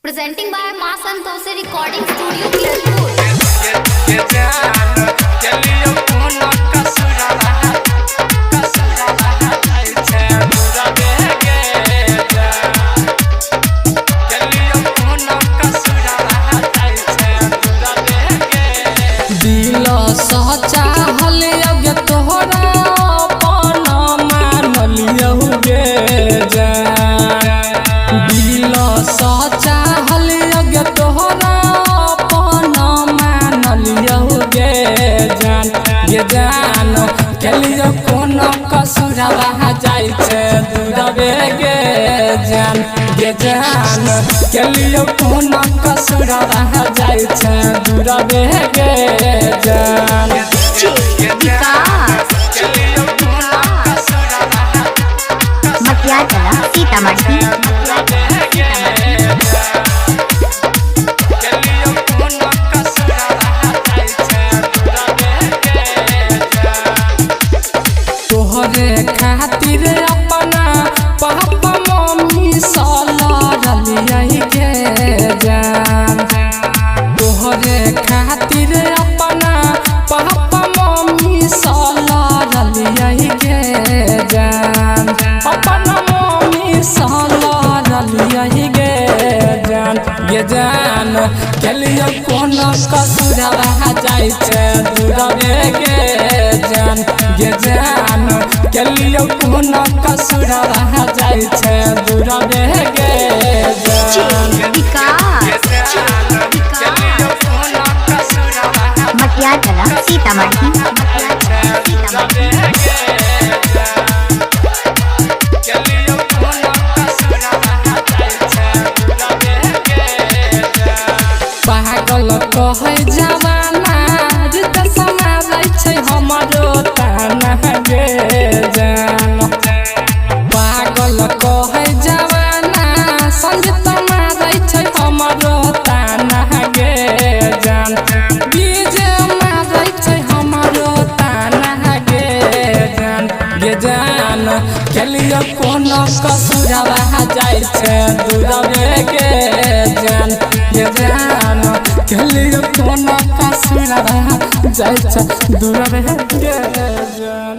Presenting by Ma Santoshi Recording Studio, Kirpur. चलियो कोनो कसुरवा जाय छे दूरबे गे जान गे जान चलियो कोनो कसुरवा जाय छे दूरबे गे जान मटिया चला सीतामढ़ी खातिर अपना पापा मम्मी सलरलियै गे जान तोहरे खातिर अपना पापा मम्मी सलरलियै गे जान अपना मम्मी सलरलियै गे जान चलियो कोनो कसुरवा जाय छे दूरबे गे जान गे जान चलियो कोनो कसुरवा जाय छे दूरबे गे जान मटिया चला सीतामढ़ी पागल कहै जवाना जित समालै छै हमरो ताना गे जान पागल कहै जवाना संगीत मारै छै हमरो ताना गे जान डीजे मारै छै हमरो ताना गे जान चलियो कोनो कसुरवा जाय छे दूरबे गे जान चलियो कोनो कसुरवा जाय छे दूरबे गे जान।